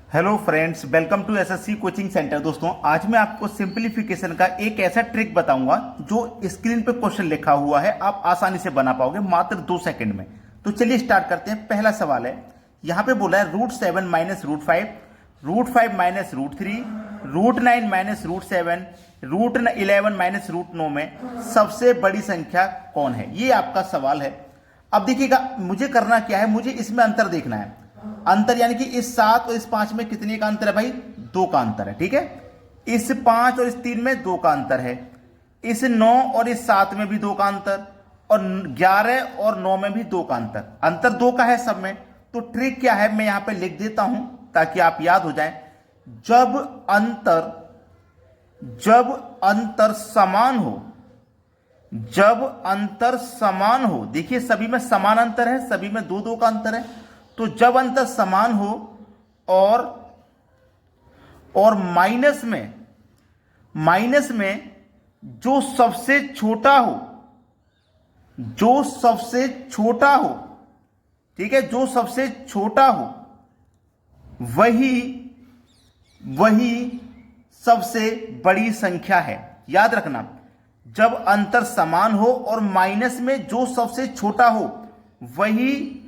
Hello friends, welcome to SSC coaching centre. दोस्तों, आज मैं आपको सिंपलीफिकेशन का एक ऐसा ट्रिक बताऊंगा जो स्क्रीन पे क्वेश्चन लिखा हुआ है, आप आसानी से बना पाओगे मात्र 2 सेकंड में। तो चलिए स्टार्ट करते हैं। पहला सवाल है, यहाँ पे बोला है √7 माइनस √5, √5 माइनस √3, √9 माइनस √7, √11 माइनस √9 में सबसे बड़ी संख्या कौन है? ये आपका सवाल है। अब देखिएगा, मुझे करना क्या है, मुझे इसमें अंतर देखना है। अंतर यानी कि इस 7 और इस 5 में कितने का अंतर है भाई? 2 का अंतर है। ठीक है, इस 5 और इस 3 में 2 का अंतर है, इस 9 और इस 7 में भी 2 का अंतर, और 11 और 9 में भी 2 का अंतर। अंतर 2 का है सब में। तो ट्रिक क्या है, मैं यहां पे लिख देता हूं ताकि आप याद हो जाए। जब अंतर समान हो, जब अंतर समान हो, देखिए सभी में समान अंतर है, सभी में 2-2 का अंतर है। तो जब अंतर समान हो और माइनस में जो सबसे छोटा हो, जो सबसे छोटा हो, ठीक है, जो सबसे छोटा हो वही सबसे बड़ी संख्या है। याद रखना, जब अंतर समान हो और माइनस में जो सबसे छोटा हो वही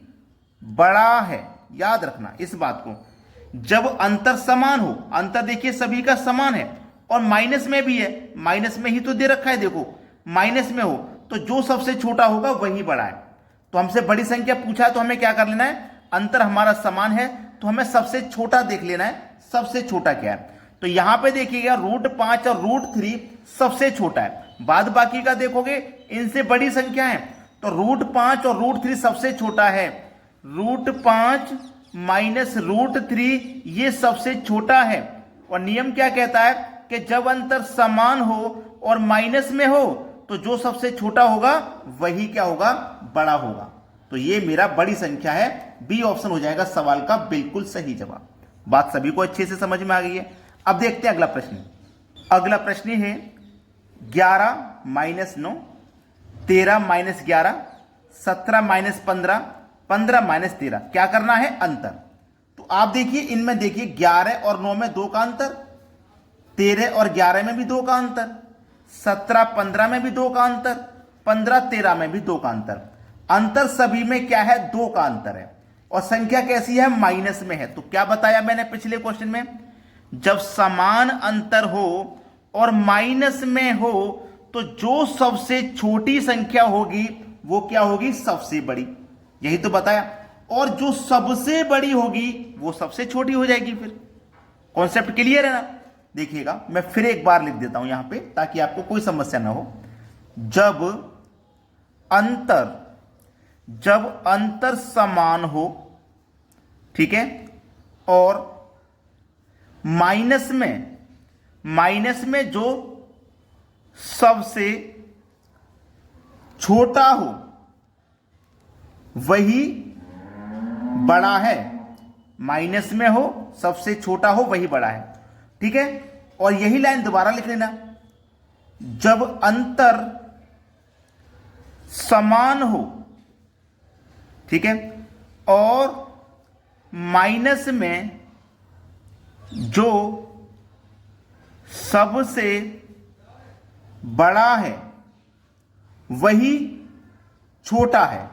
बड़ा है। याद रखना इस बात को। जब अंतर समान हो, अंतर देखिए सभी का समान है और माइनस में भी है, माइनस में ही तो दे रखा है, देखो माइनस में हो तो जो सबसे छोटा होगा वही बड़ा है। तो हमसे बड़ी संख्या पूछा है तो हमें क्या कर लेना है, अंतर हमारा समान है तो हमें सबसे छोटा देख लेना है। सबसे छोटा क्या है? तो यहां पे देखिएगा √5 और √3 सबसे छोटा है, बाद बाकी का देखोगे इनसे बड़ी संख्या है। तो √5 और √3 सबसे छोटा है, √5 माइनस √3 ये सबसे छोटा है। और नियम क्या कहता है कि जब अंतर समान हो और माइनस में हो तो जो सबसे छोटा होगा वही क्या होगा, बड़ा होगा। तो ये मेरा बड़ी संख्या है, बी ऑप्शन हो जाएगा सवाल का बिल्कुल सही जवाब। बात सभी को अच्छे से समझ में आ गई है। अब देखते हैं अगला प्रश्न। अगला प्रश्न है 11 माइनस 9, 13 माइनस 11, 17 माइनस 15, 15 माइनस 13। क्या करना है? अंतर। तो आप देखिए इनमें देखिए 11 और 9 में 2 का अंतर, 13 और 11 में भी 2 का अंतर, 17 15 में भी 2 का अंतर, 15 13 में भी 2 का अंतर। अंतर सभी में क्या है? 2 का अंतर है। और संख्या कैसी है? माइनस में है। तो क्या बताया मैंने पिछले क्वेश्चन में, जब समान अंतर हो और माइनस में हो तो जो सबसे छोटी संख्या होगी वो क्या होगी? सबसे बड़ी। यही तो बताया। और जो सबसे बड़ी होगी वो सबसे छोटी हो जाएगी। फिर कॉन्सेप्ट क्लियर है ना? देखिएगा, मैं फिर एक बार लिख देता हूं यहां पे ताकि आपको कोई समस्या ना हो। जब अंतर समान हो, ठीक है, और माइनस में जो सबसे छोटा हो वही बड़ा है। माइनस में हो, सबसे छोटा हो वही बड़ा है। ठीक है, और यही लाइन दोबारा लिख लेना। जब अंतर समान हो, ठीक है, और माइनस में जो सबसे बड़ा है वही छोटा है।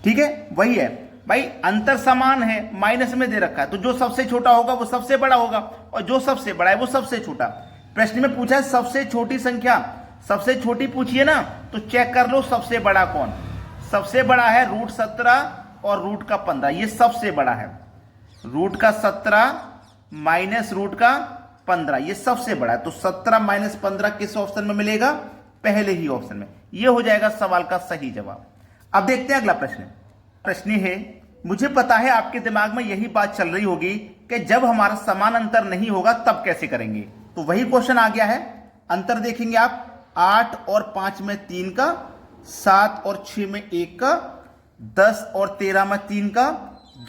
ठीक है, वही है भाई, अंतर समान है, माइनस में दे रखा है, तो जो सबसे छोटा होगा वो सबसे बड़ा होगा और जो सबसे बड़ा है वो सबसे छोटा। प्रश्न में पूछा है सबसे छोटी संख्या, सबसे छोटी पूछिए ना, तो चेक कर लो सबसे बड़ा कौन। सबसे बड़ा है √17 और √15, ये सबसे बड़ा है। √17 माइनस √15 ये सबसे बड़ा है। तो 17 माइनस 15 किस ऑप्शन में मिलेगा? पहले ही ऑप्शन में। ये हो जाएगा सवाल का सही जवाब। अब देखते हैं अगला प्रश्न। प्रश्न है, मुझे पता है आपके दिमाग में यही बात चल रही होगी कि जब हमारा समान अंतर नहीं होगा तब कैसे करेंगे। तो वही क्वेश्चन आ गया है। अंतर देखेंगे आप, 8 और 5 में 3 का, 7 और 6 में 1 का, 10 और 13 में 3 का,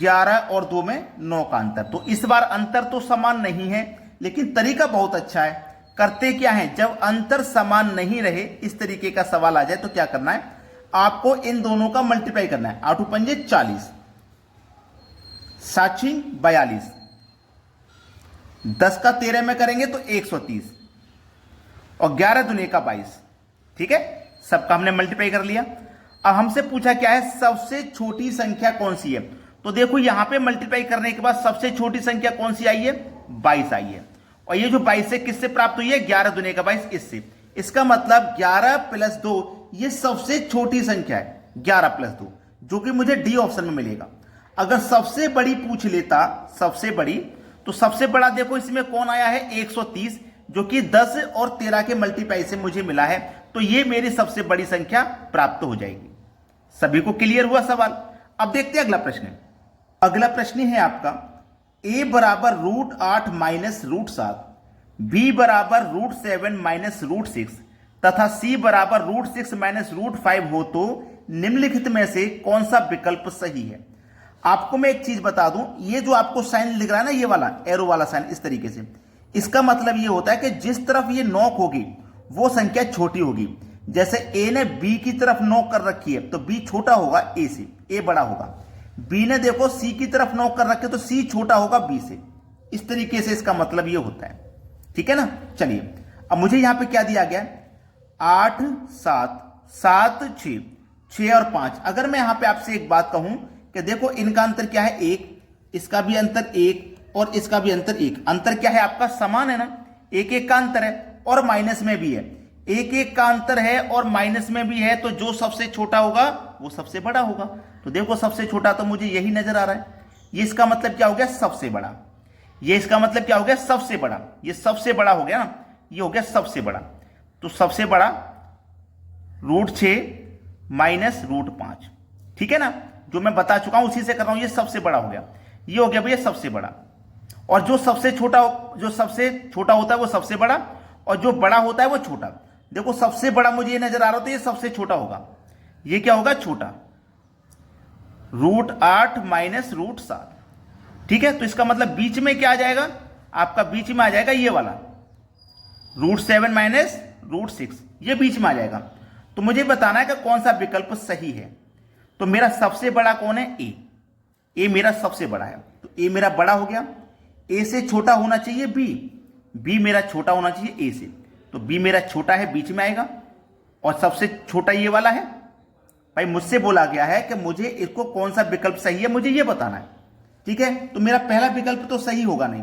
11 और 2 में 9 का अंतर। तो इस बार अंतर तो समान नहीं है, लेकिन तरीका बहुत अच्छा है। करते क्या है, जब अंतर समान नहीं रहे, इस तरीके का सवाल आ जाए तो क्या करना है, आपको इन दोनों का मल्टीप्लाई करना है। 8 पंजे 40, 7 42, 10 का 13 में करेंगे तो 130 और 11 दूनी का 22। ठीक है, सबका हमने मल्टीप्लाई कर लिया। अब हमसे पूछा क्या है, सबसे छोटी संख्या कौन सी है। तो देखो यहां पे मल्टीप्लाई करने के बाद सबसे छोटी संख्या कौन सी आई है, 22 आई है। और ये जो 22 है किससे प्राप्त हुई है, 11 दूनी का 22 इससे। इसका मतलब 11 प्लस 2 ये सबसे छोटी संख्या है, 11 प्लस 2, जो कि मुझे डी ऑप्शन में मिलेगा। अगर सबसे बड़ी पूछ लेता, सबसे बड़ी, तो सबसे बड़ा देखो इसमें कौन आया है, 130, जो कि 10 और 13 के मल्टीप्लाई से मुझे मिला है। तो ये मेरी सबसे बड़ी संख्या प्राप्त हो जाएगी। सभी को क्लियर हुआ सवाल। अब देखते हैं अगला प्रश्न। अगला प्रश्न है आपका, a बराबर √8 माइनस √7, b बराबर √7 माइनस √6 तथा c बराबर √6 माइनस √5 हो तो निम्नलिखित में से कौन सा विकल्प सही है। आपको मैं एक चीज बता दूं, ये जो आपको साइन लिख रहा है ना, ये वाला एरो वाला साइन इस तरीके से, इसका मतलब ये होता है कि जिस तरफ ये नोक होगी वो संख्या छोटी होगी। जैसे a ने b की तरफ नोक कर रखी है तो b छोटा होगा a से, a बड़ा होगा। b ने देखो c की तरफ नोक कर रखी है तो c छोटा होगा b से। इस तरीके से इसका मतलब ये होता है। ठीक है ना। चलिए अब मुझे यहां पे क्या दिया गया, 8 7 7 6 6 और 5। अगर मैं यहां पे आपसे एक बात कहूं कि देखो इनका अंतर क्या है, 1, इसका भी अंतर 1 और इसका भी अंतर 1। अंतर क्या है आपका, समान है ना, 1 1 का अंतर है और माइनस में भी है, 1 1 का अंतर है और माइनस में भी है। तो जो सबसे छोटा होगा वो सबसे बड़ा होगा। तो देखो सबसे छोटा तो मुझे यही नजर आ रहा है। ये इसका मतलब क्या हो गया, सबसे बड़ा। ये इसका मतलब क्या हो गया, सबसे बड़ा। ये सबसे बड़ा हो गया ना, ये हो गया सबसे बड़ा। तो सबसे बड़ा √6 माइनस √5। ठीक है ना, जो मैं बता चुका हूं उसी से कर रहा हूं। ये सबसे बड़ा हो गया, ये हो गया भैया सबसे बड़ा। और जो सबसे छोटा होता है वो सबसे बड़ा, और जो बड़ा होता है वो छोटा। देखो सबसे बड़ा मुझे ये नजर आ रहा हो तो ये सबसे छोटा होगा। ये क्या होगा, छोटा, √8 माइनस √7। ठीक है, तो इसका मतलब बीच में क्या आ जाएगा आपका, बीच में आ जाएगा ये वाला √7 माइनस √6, ये बीच में आ जाएगा। तो मुझे बताना है कि कौन सा विकल्प सही है। तो मेरा सबसे बड़ा कौन है, ए मेरा सबसे बड़ा है। तो ए मेरा बड़ा हो गया, ए से छोटा होना चाहिए बी मेरा छोटा होना चाहिए ए से। तो बी मेरा छोटा है, बीच में आएगा, और सबसे छोटा ये वाला है। भाई मुझसे बोला गया है कि मुझे इसको कौन सा विकल्प सही है मुझे ये बताना है। ठीक है, तो मेरा पहला विकल्प तो सही होगा नहीं।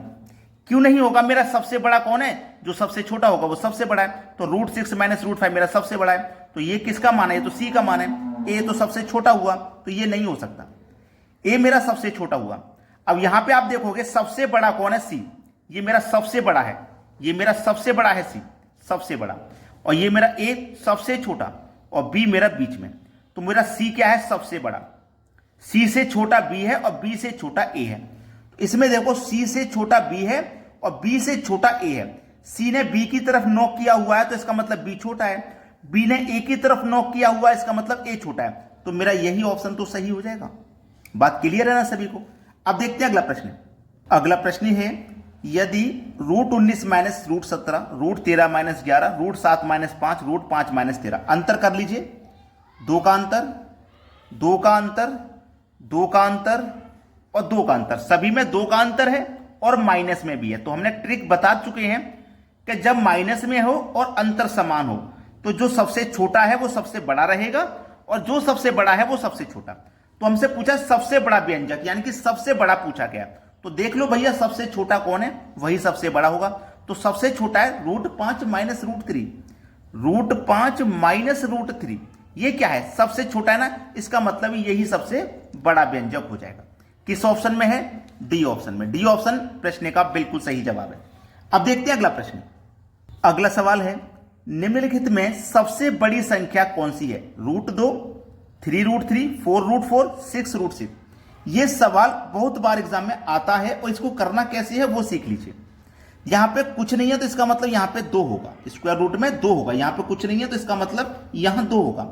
क्यों नहीं होगा, मेरा सबसे बड़ा कौन है, जो सबसे छोटा होगा वो सबसे बड़ा है। तो √6 माइनस √5 मेरा सबसे बड़ा है। तो ये किसका मान है, ये तो सी का मान है। ए तो सबसे छोटा हुआ, तो ये नहीं हो सकता, ए मेरा सबसे छोटा हुआ। अब यहां पे आप देखोगे सबसे बड़ा कौन है, सी। ये मेरा सबसे बड़ा है, ये मेरा सबसे बड़ा है सी, सबसे बड़ा। और ये मेरा ए सबसे छोटा, और बी मेरा बीच में। तो मेरा सी क्या है, सबसे बड़ा। सी से छोटा बी है और बी से छोटा ए है। तो इसमें देखो सी से छोटा बी है और बी से छोटा ए है। सी ने बी की तरफ नॉक किया हुआ है तो इसका मतलब बी छोटा है। बी ने ए की तरफ नॉक किया हुआ है, इसका मतलब ए छोटा है। तो मेरा यही ऑप्शन तो सही हो जाएगा। बात क्लियर है ना सभी को। अब देखते हैं अगला प्रश्न। अगला प्रश्न है, यदि √19 माइनस √17, √13 माइनस 11, √7 माइनस 5, √5 माइनस 13। अंतर कर लीजिए, 2 का अंतर, 2 का अंतर, 2 का अंतर और 2 का अंतर। सभी में 2 का अंतर है और माइनस में भी है। तो हमने ट्रिक बता चुके हैं कि जब माइनस में हो और अंतर समान हो तो जो सबसे छोटा है वो सबसे बड़ा रहेगा और जो सबसे बड़ा है वो सबसे छोटा। तो हमसे पूछा सबसे बड़ा व्यंजक, यानी कि सबसे बड़ा पूछा गया। तो देख लो भैया सबसे छोटा कौन है, वही सबसे बड़ा होगा। तो सबसे छोटा है √5 माइनस √3, √5 माइनस √3। ये क्या है, सबसे छोटा है ना, इसका मतलब यही सबसे बड़ा व्यंजक हो जाएगा। किस ऑप्शन में है, डी ऑप्शन में। डी ऑप्शन प्रश्न का बिल्कुल सही जवाब है। अब देखते हैं अगला प्रश्न। अगला सवाल है, निम्नलिखित में सबसे बड़ी संख्या कौन सी है, √2, 3√3, 4√4, 6√6। यह सवाल बहुत बार एग्जाम में आता है और इसको करना कैसे है वो सीख लीजिए। यहां पे कुछ नहीं है तो इसका मतलब यहां पे 2 होगा, स्क्वायर रूट में 2 होगा। यहां पे कुछ नहीं है तो इसका मतलब यहां 2 होगा।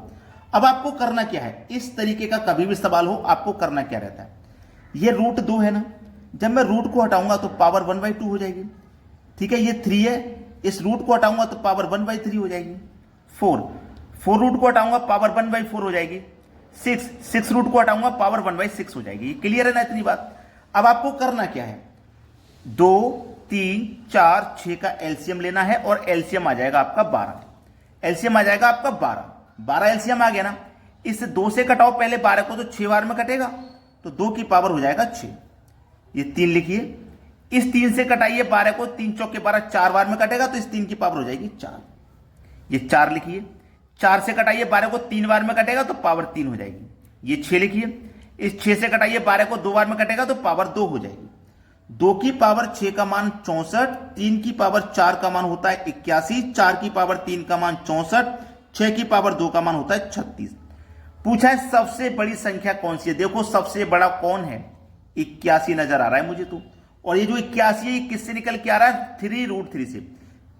अब आपको करना क्या है, इस तरीके का कभी भी सवाल हो आपको करना क्या रहता है, ये √2 है ना, जब मैं रूट को हटाऊंगा तो पावर 1/2 हो जाएगी। ठीक है, ये 3 है, इस रूट को हटाऊंगा तो पावर 1/3 हो जाएगी। 4 रूट को हटाऊंगा पावर 1/4 हो जाएगी। 6 रूट को हटाऊंगा पावर 1/6 हो जाएगी। क्लियर है ना इतनी बात। अब आपको करना क्या है, 2, 3, 4, 6 का एलसीएम लेना है और एलसीएम आ जाएगा आपका 12। एलसीएम आ जाएगा आपका 12 एलसीएम आ गया ना। इस 2 से कटाओ पहले 12 को, तो 6 बार में कटेगा, तो 2 की पावर हो जाएगा 6। ये 3 लिखिए। इस 3 से कटाइए 12 को, 3 चौके 12, 4 बार में कटेगा, तो इस 3 की पावर हो जाएगी 4। ये 4 लिखिए। 4 से कटाइए 12 को, 3 बार में कटेगा, तो पावर 3 हो जाएगी। ये 6 लिखिए। इस 6 से कटाइए 12 को, 2 बार में कटेगा, तो पावर 2 हो जाएगी। 2 की पावर 6 का मान 64, 3 की पावर 4 का मान होता है 81, 4 की पावर 3 का मान 64, 6 की पावर 2 का मान होता है 36। पूछा है सबसे बड़ी संख्या कौन सी है। देखो सबसे बड़ा कौन है, 81 नजर आ रहा है मुझे तो। और ये जो 81 है, ये किससे निकल के आ रहा है, 3√3 से।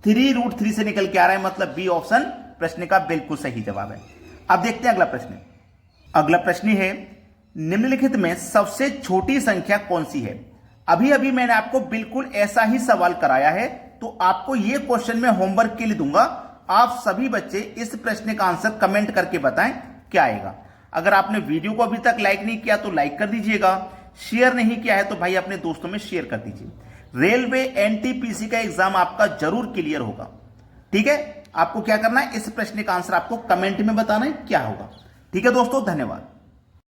3√3 से निकल के आ रहा है, मतलब बी ऑप्शन प्रश्न का बिल्कुल सही जवाब है। अब देखते हैं अगला प्रश्न। अगला प्रश्न है, निम्नलिखित में सबसे छोटी संख्या कौन सी है। अभी अभी मैंने आपको बिल्कुल ऐसा ही सवाल कराया है, तो आपको यह क्वेश्चन मैं होमवर्क के लिए दूंगा। आप सभी बच्चे इस प्रश्न का आंसर कमेंट करके बताएं क्या आएगा। अगर आपने वीडियो को अभी तक लाइक नहीं किया तो लाइक कर दीजिएगा, शेयर नहीं किया है तो भाई अपने दोस्तों में शेयर कर दीजिए। रेलवे एनटीपीसी का एग्जाम आपका जरूर क्लियर होगा, ठीक है। आपको क्या करना है, इस प्रश्न का आंसर आपको कमेंट में बताना है क्या होगा। ठीक है दोस्तों, धन्यवाद।